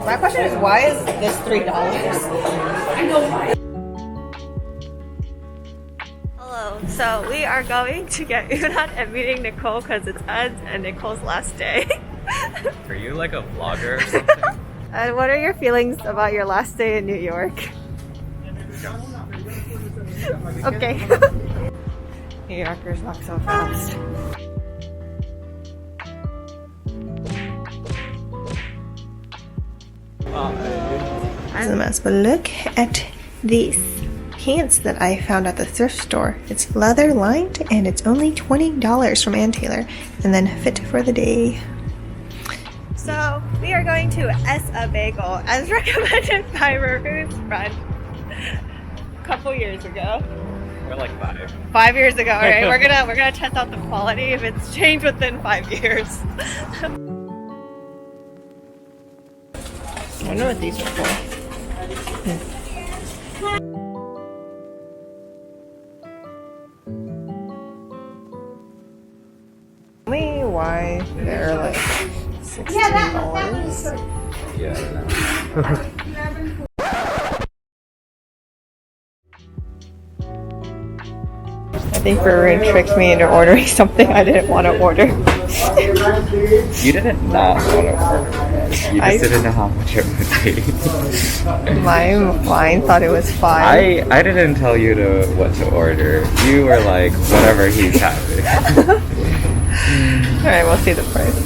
My question is, why is this $3? I know why. Hello, so we are going to get udon and meeting Nicole because it's Ed's and Nicole's last day. Are you like a vlogger or something? And what are your feelings about your last day in New York? Okay. New Yorkers walk so fast. It's a mess, but look at these pants that I found at the thrift store. It's leather lined and it's only $20 from Ann Taylor, and then fit for the day. So we are going to Ess-a-bagel as recommended by Ruru's friend a couple years ago. We're like 5. 5 years ago. All right, we're gonna test out the quality if it's changed within 5 years. I wonder what these are for. Tell me why they're like $16. Yeah, I know. I think Ruru tricked me into ordering something I didn't want to order. You didn't not want to order it. You just didn't know how much it would be. My mind thought it was fine. I didn't tell you what to order. You were like, whatever he's having. Alright, we'll see the price.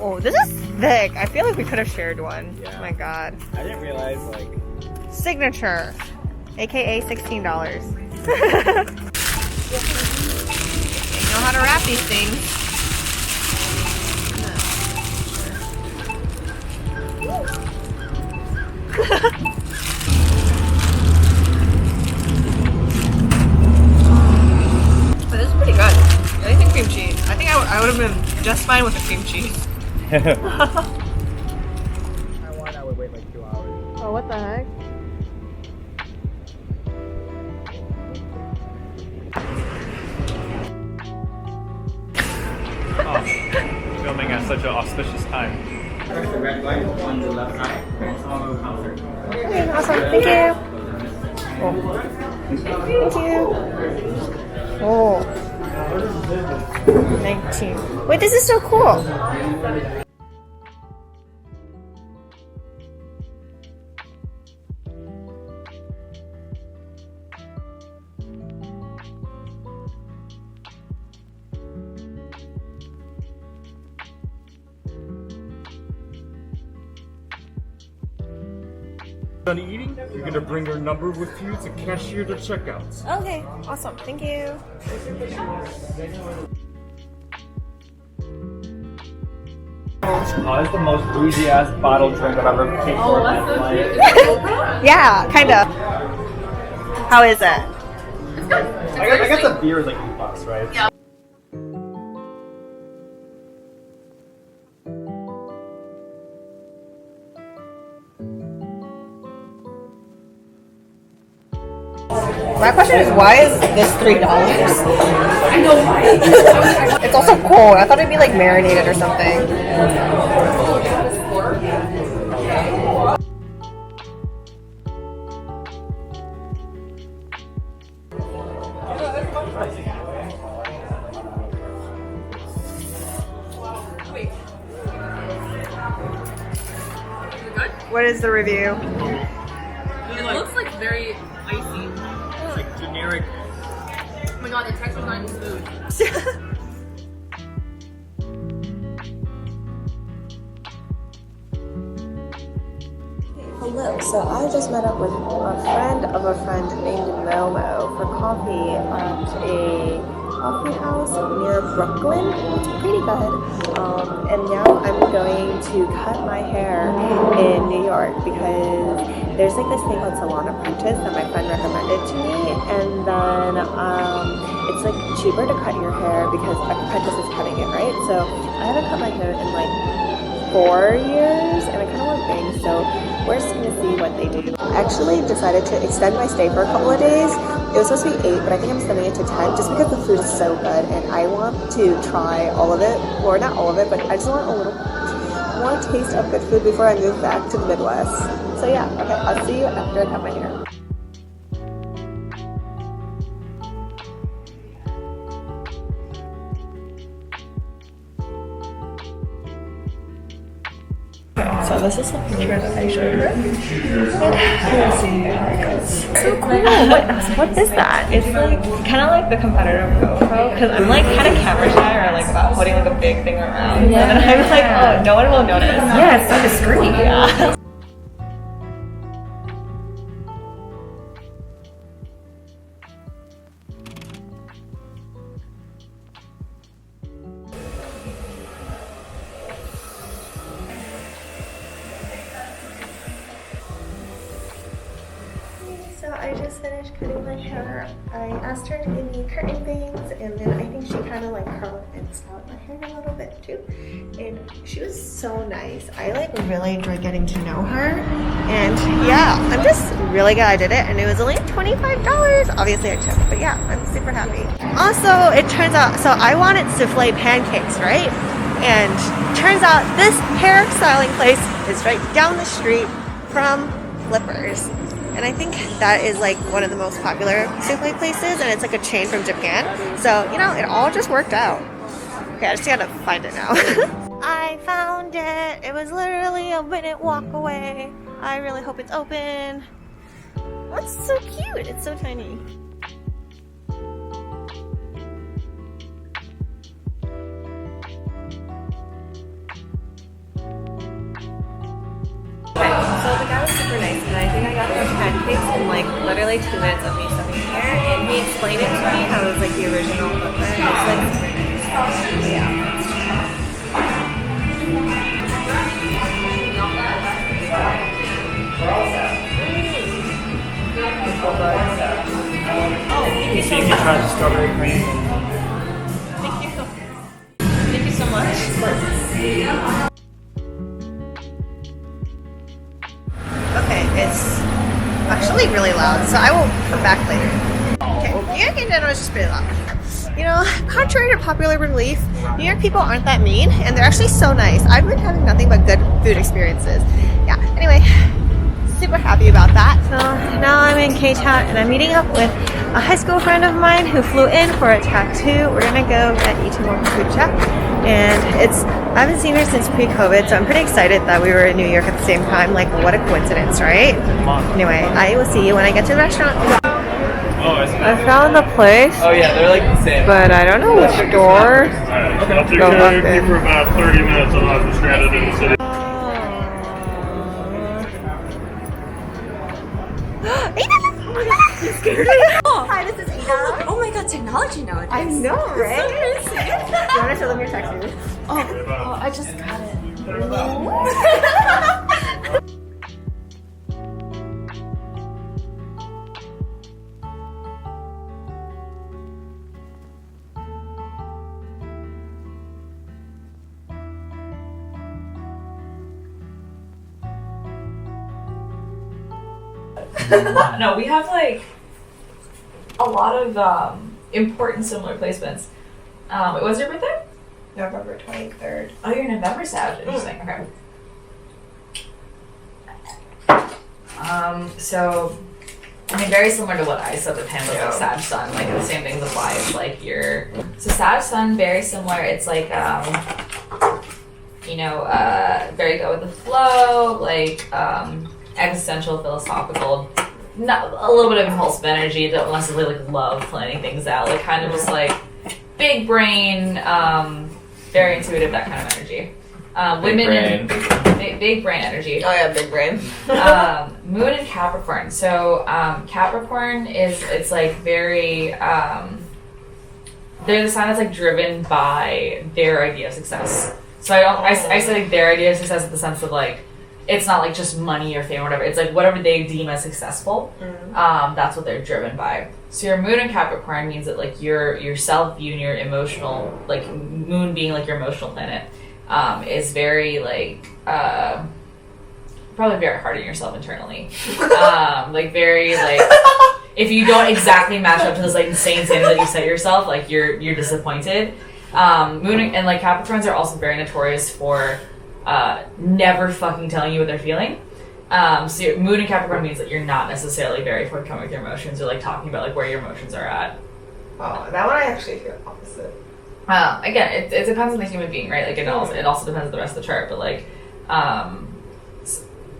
Oh, this is thick. I feel like we could have shared one. Yeah. Oh my god. I didn't realize, like... Signature, aka $16. You know how to wrap these things. But this is pretty good. Anything cream cheese. I think I would have been just fine with the cream cheese. I would wait like 2 hours. Oh, what the heck? Oh, filming at such an auspicious time. The red light on the left side. Follow the counter. Okay, awesome. Thank you. Oh. Thank you. Oh. 19. Wait, this is so cool. Done eating, you're gonna bring your number with you to cashier the checkouts. Okay, awesome. Thank you. Oh, it's the most bougie ass bottle drink I've ever paid for in my life. Yeah, kind of. How is it? I guess the beer is like $8, right? Yeah. My question is, why is this $3? I know why. It's also cold. I thought it'd be like marinated or something. What is the review? It looks like very icy. It's like generic. Oh my god, the texture's not even smooth. Hello, so I just met up with a friend of a friend named Momo for coffee at a coffee house near Brooklyn. Pretty good. And now I'm going to cut my hair in New York because there's like this thing called Salon that my friend recommended to me, and then it's like cheaper to cut your hair because Apprentice is cutting it, right? So I haven't cut my hair in like 4 years, and I kind of want bangs, so we're just gonna see what they do. I actually decided to extend my stay for a couple of days. It was supposed to be 8, but I think I'm extending it to 10 just because the food is so good, and I want to try all of it, or not all of it, but I just want a little more taste of good food before I move back to the Midwest. So yeah, okay, I'll see you after I cut my hair. So this is the picture that I showed her. Let's see how it goes. So cool. What is that? It's like kind of like the competitor of GoPro, because I'm like kind of camera shy or like about holding like a big thing around. Yeah. And I'm like, oh, no one will notice. Yeah, it's so discreet. Yeah. So I just finished cutting my hair. I asked her to give me curtain bangs, and then I think she kind of like curled and styled my hair a little bit too. And she was so nice. I like really enjoyed getting to know her. And yeah, I'm just really glad I did it. And it was only $25. Obviously I tipped, but yeah, I'm super happy. Also, it turns out, so I wanted souffle pancakes, right? And turns out this hair styling place is right down the street from Flippers. And I think that is like one of the most popular souffle places, and it's like a chain from Japan. So, you know, it all just worked out. Okay, I just gotta find it now. I found it. It was literally a minute walk away. I really hope it's open. Oh, it's so cute. It's so tiny. So the guy was super nice, and I think I got the pancakes in like literally 2 minutes of me sitting here, and he explained it to me how it was like the original flipper. It's like super nice. Yeah. Oh, thank you so much. Try the strawberry cream. Thank you. Thank you so much. Okay, it's actually really loud, so I will come back later. Okay, New York in general is just pretty loud. You know, contrary to popular belief, New York people aren't that mean, and they're actually so nice. I've been having nothing but good food experiences. Yeah, anyway, super happy about that. So now I'm in K-Town, and I'm meeting up with a high school friend of mine who flew in for a tattoo. We're gonna go at Itaewon Poocha, and I haven't seen her since pre-COVID, so I'm pretty excited that we were in New York at the same time. Like, what a coincidence, right? Anyway, I will see you when I get to the restaurant. I found the place. Oh yeah, they're like the same. But I don't know which door. I'll take care of you for about 30 minutes. I'll have to stranded in the city. Hi, this is Ina. Oh my god, technology nowadays. I know, right? So You want to show them your tattoo? oh, I just got it. No, we have like a lot of important similar placements. Wait, what's your birthday? November 23rd. Oh, you're November Savage. Interesting. Okay. So I mean, very similar to what I said with him with like Sag Sun, like the same things apply. It's like so Sag Sun, very similar. It's like very go with the flow, like existential, philosophical, not a little bit of impulsive energy. Don't necessarily like love planning things out. Like kind of just like big brain, very intuitive, that kind of energy. Big brain energy. Oh yeah, big brain. Moon and Capricorn. So Capricorn it's like very they're the sign that's like driven by their idea of success. So I say like their idea of success in the sense of like it's not like just money or fame or whatever. It's like whatever they deem as successful. That's what they're driven by. So your moon in Capricorn means that like your self-view and your emotional, like moon being like your emotional planet, is very like probably very hard on yourself internally. Like very like if you don't exactly match up to this like insane standard that you set yourself, like you're disappointed. Moon and like Capricorns are also very notorious for never fucking telling you what they're feeling. So your moon in Capricorn means that you're not necessarily very forthcoming with your emotions or like talking about like where your emotions are at. Oh, that one I actually feel opposite. Again, it depends on the human being, right? Like it also depends on the rest of the chart, but like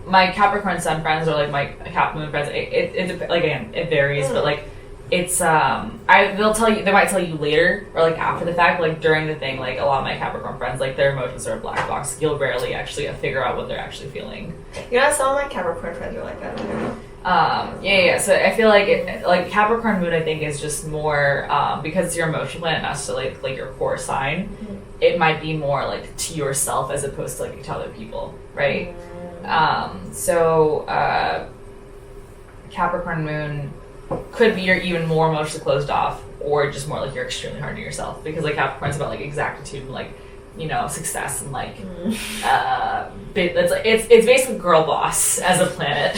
my Capricorn sun friends or like my Cap moon friends, it like again it varies, but like it's they might tell you later or like after the fact, like during the thing, like a lot of my Capricorn friends, like their emotions are a black box. You'll rarely actually figure out what they're actually feeling. You know, some of my Capricorn friends are like that too. Yeah. So I feel like like Capricorn moon, I think is just more because it's your emotional planet, not necessarily like your core sign. It might be more like to yourself as opposed to like to other people, right? So Capricorn moon could be you're even more emotionally closed off, or just more like you're extremely hard on yourself, because like Capricorn's about like exactitude and like, you know, success and like it's basically girl boss as a planet.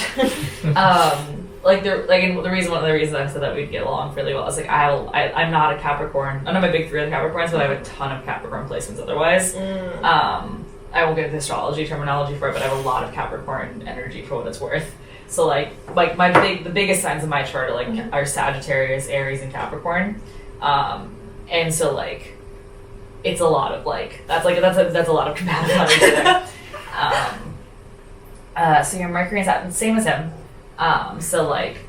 One of the reasons I said that we'd get along really well is like I'm not a Capricorn. I'm not my big three of the Capricorns, but I have a ton of Capricorn placements otherwise. I won't get the astrology terminology for it, but I have a lot of Capricorn energy for what it's worth. So like the biggest signs of my chart are like are Sagittarius, Aries, and Capricorn, and so like it's a lot of like that's a lot of compatibility there. So your Mercury is the same as him. So like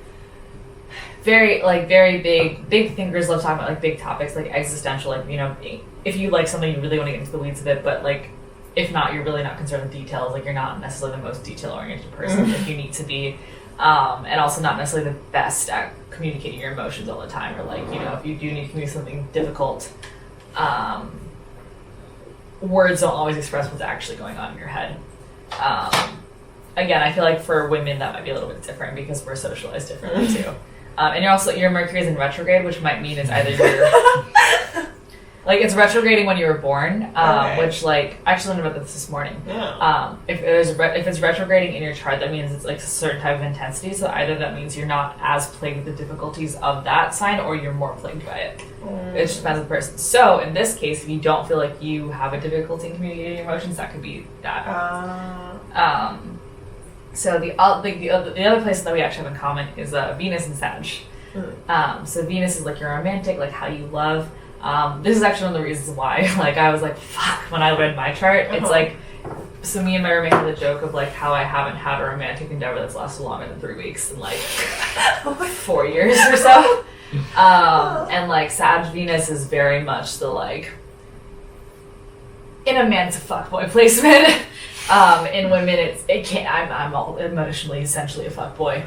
very big thinkers love talking about like big topics like existential, like, you know, if you like something you really want to get into the weeds of it, but like if not, you're really not concerned with details. Like you're not necessarily the most detail-oriented person that you need to be, and also not necessarily the best at communicating your emotions all the time. Or like, you know, if you do need to communicate something difficult, words don't always express what's actually going on in your head. Again, I feel like for women that might be a little bit different because we're socialized differently too. And your Mercury is in retrograde, which might mean it's either you're like it's retrograding when you were born, which like I actually learned about this morning. Yeah. If it's retrograding in your chart, that means it's like a certain type of intensity. So either that means you're not as plagued with the difficulties of that sign, or you're more plagued by it. It just depends on the person. So in this case, if you don't feel like you have a difficulty in communicating your emotions, that could be that. So the other place that we actually have in common is Venus and Sag. So Venus is like your romantic, like how you love. This is actually one of the reasons why, like, I was like, fuck, when I read my chart, it's like, so me and my roommate had a joke of like how I haven't had a romantic endeavor that's lasted longer than 3 weeks in like 4 years or so. And like Sag Venus is very much the like, in a man it's a fuckboy placement. In women I'm all emotionally essentially a fuckboy.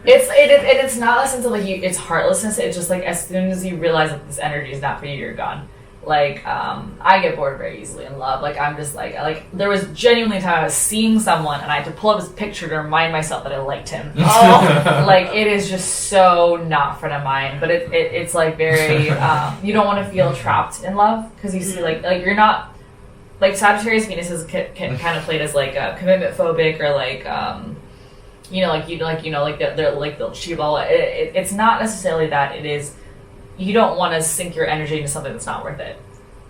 It's not a sense of like it's heartlessness. It's just like as soon as you realize that this energy is not for you, you're gone. Like I get bored very easily in love. Like I'm just like there was genuinely a time I was seeing someone and I had to pull up his picture to remind myself that I liked him. Like it is just so not friend of mine. But it's like very you don't want to feel trapped in love because you see like you're not. Like Sagittarius Venus is can kind of played as like commitment phobic or like they'll cheat all. It's not necessarily that. It is you don't want to sink your energy into something that's not worth it,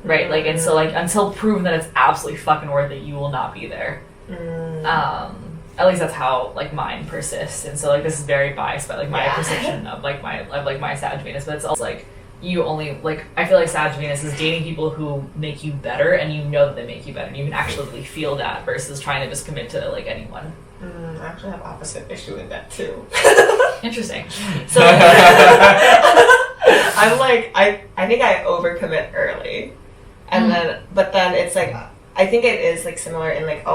right? Like and so like until proven that it's absolutely fucking worth it, you will not be there. At least that's how like mine persists. And so like this is very biased by like my perception of like my Sag Venus, but it's also like. You only like I feel like Sag Venus is dating people who make you better and you know that they make you better and you can actually feel that versus trying to just commit to like anyone. I actually have opposite issue with that too. Interesting. So I'm like I think I overcommit early. And then it's like I think it is like similar in like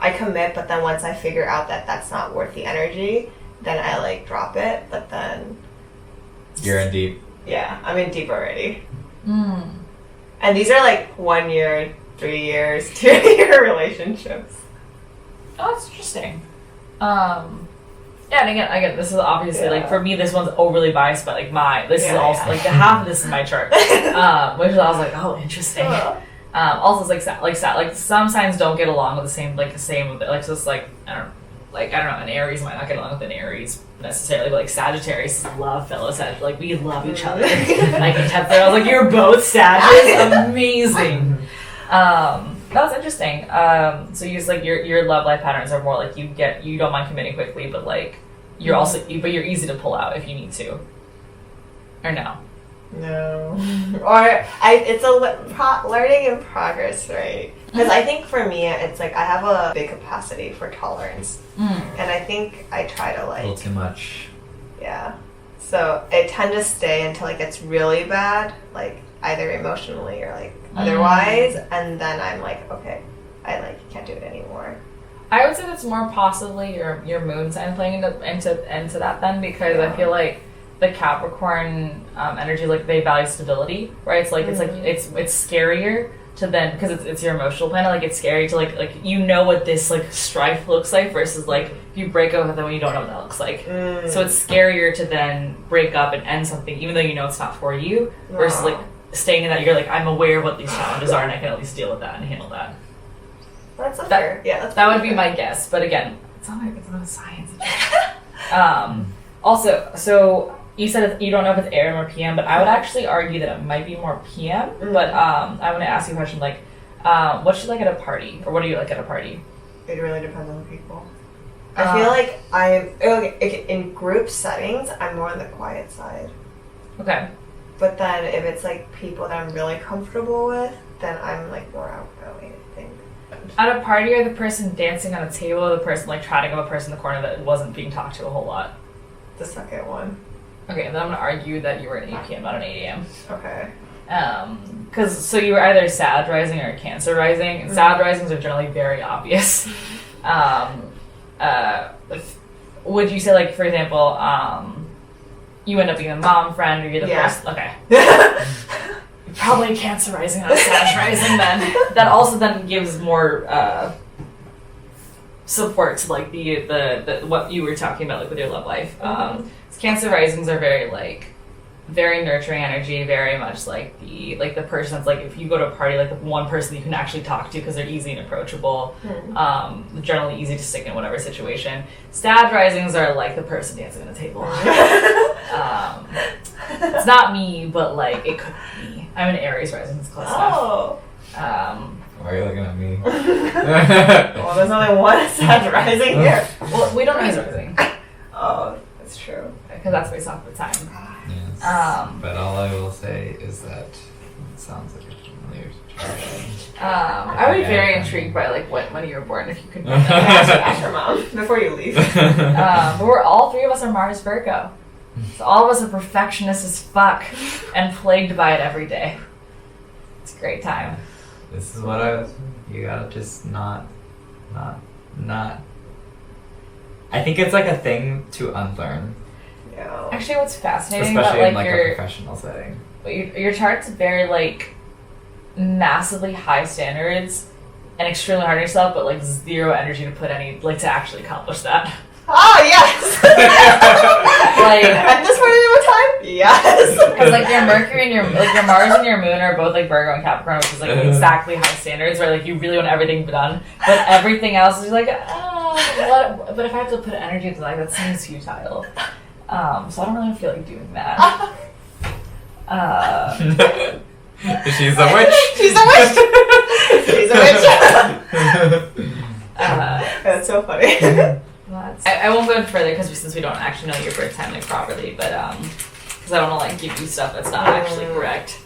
I commit but then once I figure out that that's not worth the energy, then I like drop it, but then you're in deep. Yeah, I'm in deep already. And these are like 1 year, 3 years, 2 year relationships. Oh, that's interesting. Yeah, and again, this is obviously like for me, this one's overly biased, but like this is also like the half of this is my chart, which I was like, oh, interesting. Also, it's like some signs don't get along with the same like so it's like I don't know, an Aries might not get along with an Aries necessarily, but like Sagittarius love fellow Sag, like we love each other. Like I was like, you're both Sagittarius, amazing. That's interesting. So you just like your love life patterns are more like you don't mind committing quickly, but like you're also but you're easy to pull out if you need to. Or no? No. Or it's a learning in progress, right? Because I think for me, it's like I have a big capacity for tolerance, and I think I try to like a little too much. Yeah. So I tend to stay until it gets really bad, like either emotionally or like otherwise, and then I'm like, okay, I like can't do it anymore. I would say that's more possibly your moon sign playing into that then, because I feel like the Capricorn energy, like they value stability, right? It's like it's scarier to then, because it's your emotional planet, like it's scary to like you know what this like strife looks like versus like if you break up with them when you don't know what that looks like. So it's scarier to then break up and end something even though you know it's not for you, versus like staying in that you're like, I'm aware of what these challenges are and I can at least deal with that and handle that. That's fair. Yeah, that would be my guess, but again, it's not science. Also, so you said you don't know if it's AM or PM, but I would actually argue that it might be more PM. But I want to ask you a question like, what's you like at a party, or what do you like at a party? It really depends on the people. I feel like in group settings, I'm more on the quiet side. Okay. But then if it's like people that I'm really comfortable with, then I'm like more outgoing, I think. At a party, are the person dancing on a table, or the person like chatting with a person in the corner that wasn't being talked to a whole lot? The second one. Okay, then I'm gonna argue that you were an 8 PM, not an 8 AM. Okay. Because so you were either Sag rising or Cancer rising. And Sag risings are generally very obvious. Would you say, like, for example, you end up being a mom friend, or you're the first? Okay. You're probably Cancer rising, not Sag rising. Then that also then gives more support to like the what you were talking about, like with your love life. Cancer risings are very nurturing energy, very much like the person that's like, if you go to a party, like the one person you can actually talk to because they're easy and approachable, generally easy to stick in whatever situation. Sag risings are like the person dancing on the table. It's not me, but like it could be. I'm an Aries rising, it's close enough. Why are you looking at me? Well, there's only one Sag rising here. Well, we don't know who's rising. Oh, that's true. Because that's based off the time. Yes. But all I will say is that it sounds like a familiar situation. I would be very intrigued by like when you were born, if you could. Ask your mom before you leave. But we're all three of us are Mars Virgo, so all of us are perfectionists as fuck and plagued by it every day. It's a great time. This is what you gotta just not. I think it's like a thing to unlearn. Yeah. Actually, what's fascinating especially about in like like your a professional setting. Your chart's very like massively high standards and extremely hard on yourself, but like zero energy to put any like to actually accomplish that. Oh yes. Like at this point in time, yes. Because like your Mercury and your Mars and your Moon are both like Virgo and Capricorn, which is like exactly high standards, where like you really want everything done, but everything else is like, what? But if I have to put energy into that seems futile. So I don't really feel like doing that. She's a witch. She's a witch. She's a witch. That's so funny. I won't go any further because since we don't actually know your birth time like properly, but because I don't want to like give you stuff that's not actually correct.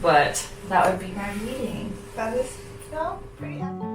But that would be my reading. That is pretty happy.